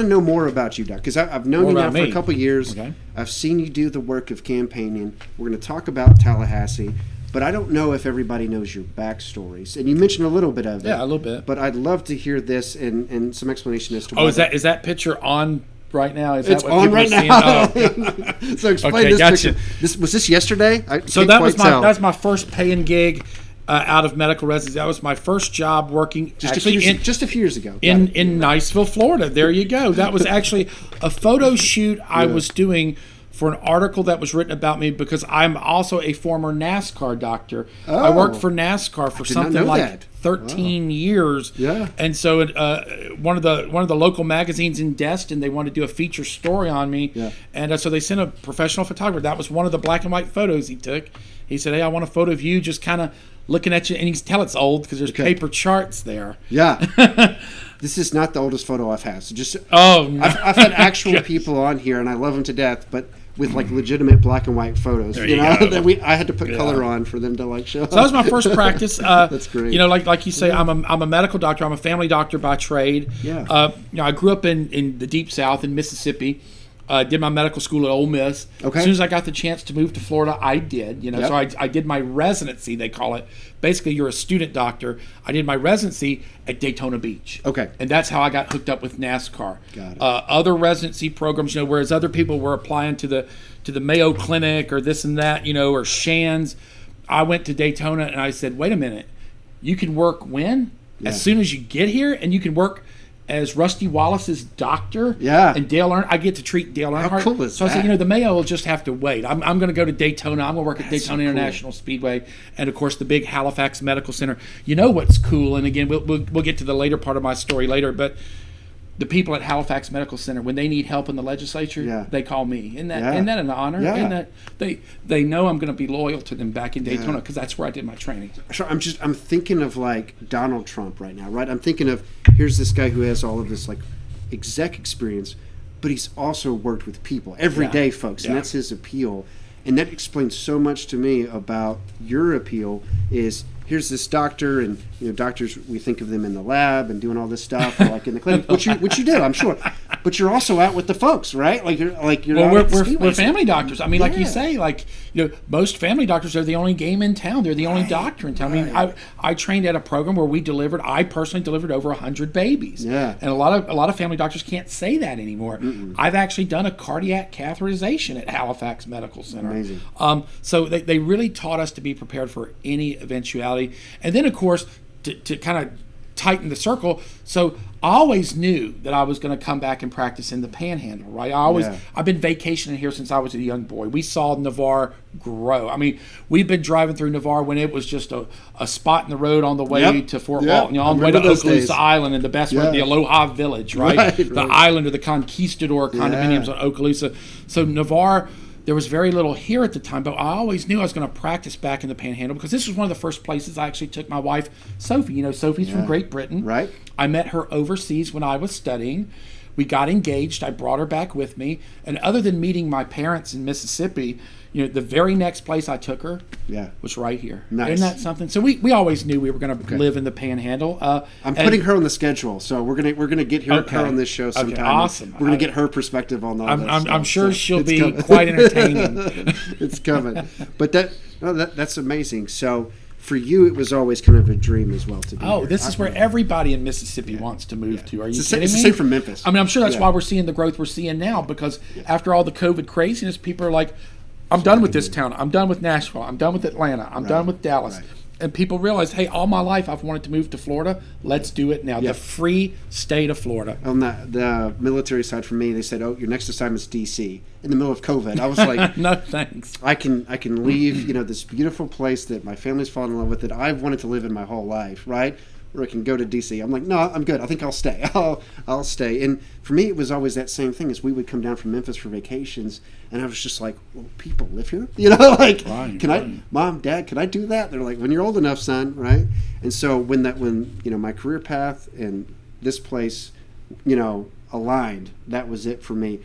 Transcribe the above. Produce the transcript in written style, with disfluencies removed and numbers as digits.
to know more about you, Doc, because I've known More you now about for me. a couple years. Okay. I've seen you do the work of campaigning. We're going to talk about Tallahassee, but I don't know if everybody knows your backstories. And you mentioned a little bit of it. Yeah, a little bit. But I'd love to hear this and some explanation as to Oh, why. is that picture on right now? Is It's that what on people right are seeing? now. Oh. So explain Okay, this gotcha. picture. Was this yesterday? So that was my first paying gig out of medical residency. That was my first job working just actually a few years ago. in Niceville, Florida. There you go. That was actually a photo shoot I was doing for an article that was written about me because I'm also a former NASCAR doctor. I worked for NASCAR for something like 13 years. Yeah. And so one of the local magazines in Destin, they wanted to do a feature story on me. Yeah. And so they sent a professional photographer. That was one of the black and white photos he took. He said, "Hey, I want a photo of you just kind of looking at you." And you can tell it's old because there's paper charts there. Yeah. This is not the oldest photo I've had. So just No. I've had actual people on here, and I love them to death, but with like legitimate black and white photos. There you go. That I had to put color on for them to like show. So that was my first practice. That's great. Like you say, I'm a medical doctor. I'm a family doctor by trade. Yeah. I grew up in the Deep South in Mississippi. Did my medical school at Ole Miss. Okay. As soon as I got the chance to move to Florida, I did. So I did my residency, they call it. Basically, you're a student doctor. I did my residency at Daytona Beach. Okay. And that's how I got hooked up with NASCAR. Got it. Other residency programs, whereas other people were applying to the Mayo Clinic or this and that, or Shands, I went to Daytona and I said, wait a minute, you can work when? Yeah. As soon as you get here, and you can work as Rusty Wallace's doctor. Yeah. And Dale Earnhardt, I get to treat Dale Earnhardt. How cool is so that? I said, the Mayo will just have to wait. I'm going to go to Daytona. I'm going to work at Daytona so cool. International Speedway, and of course the big Halifax Medical Center. You know what's cool? And again, we'll get to the later part of my story later, but the people at Halifax Medical Center, when they need help in the legislature, they call me. Isn't that an honor? Yeah. Isn't that they know I'm going to be loyal to them back in Daytona because that's where I did my training. So I'm thinking of like Donald Trump right now, right? I'm thinking of here's this guy who has all of this like exec experience, but he's also worked with people, everyday folks, and that's his appeal. And that explains so much to me about your appeal is here's this doctor, and doctors, we think of them in the lab and doing all this stuff, or like in the clinic, which you do, I'm sure. But you're also out with the folks, right? We're family doctors. I mean, like you say, most family doctors are the only game in town. They're the only doctor in town. I mean, I trained at a program where I personally delivered over 100 babies. Yeah. And a lot of family doctors can't say that anymore. I've actually done a cardiac catheterization at Halifax Medical Center. Amazing. So they really taught us to be prepared for any eventuality. And then, of course, to kind of tighten the circle. So I always knew that I was going to come back and practice in the Panhandle, right? I've been vacationing here since I was a young boy. We saw Navarre grow. I mean, we've been driving through Navarre when it was just a spot in the road on the way to Fort Walton, on the way to Okaloosa Island, and the best way, the Aloha Village, right? The island or the conquistador condominiums on Okaloosa. So Navarre, there was very little here at the time, but I always knew I was going to practice back in the Panhandle because this was one of the first places I actually took my wife, Sophie. Sophie's from Great Britain. Right. I met her overseas when I was studying. We got engaged. I brought her back with me. And other than meeting my parents in Mississippi, the very next place I took her was right here. Nice. Isn't that something? So we always knew we were going to live in the Panhandle. I'm putting her on the schedule, so we're gonna get her on this show sometime. Okay, awesome. We're gonna get her perspective on all this. I'm sure she'll be quite entertaining. It's coming, but that's amazing. So for you, it was always kind of a dream as well to be. Oh, this is where everybody in Mississippi wants to move to. Are you kidding me? It's the same from Memphis. I mean, I'm sure that's why we're seeing the growth we're seeing now because after all the COVID craziness, people are like, I'm done with this town. I'm done with Nashville. I'm done with Atlanta. I'm done with Dallas. Right. And people realize, hey, all my life I've wanted to move to Florida. Let's do it now. The free state of Florida. On the military side for me, they said, "Oh, your next assignment's D.C." in the middle of COVID. I was like, no thanks. I can leave this beautiful place that my family's fallen in love with, that I've wanted to live in my whole life, right? Or I can go to D.C. I'm like, no, I'm good. I think I'll stay. I'll stay. And for me, it was always that same thing. As we would come down from Memphis for vacations, and I was just like, well, people live here, Mom, Dad, can I do that? They're like, when you're old enough, son, right? And so when my career path and this place, aligned, that was it for me.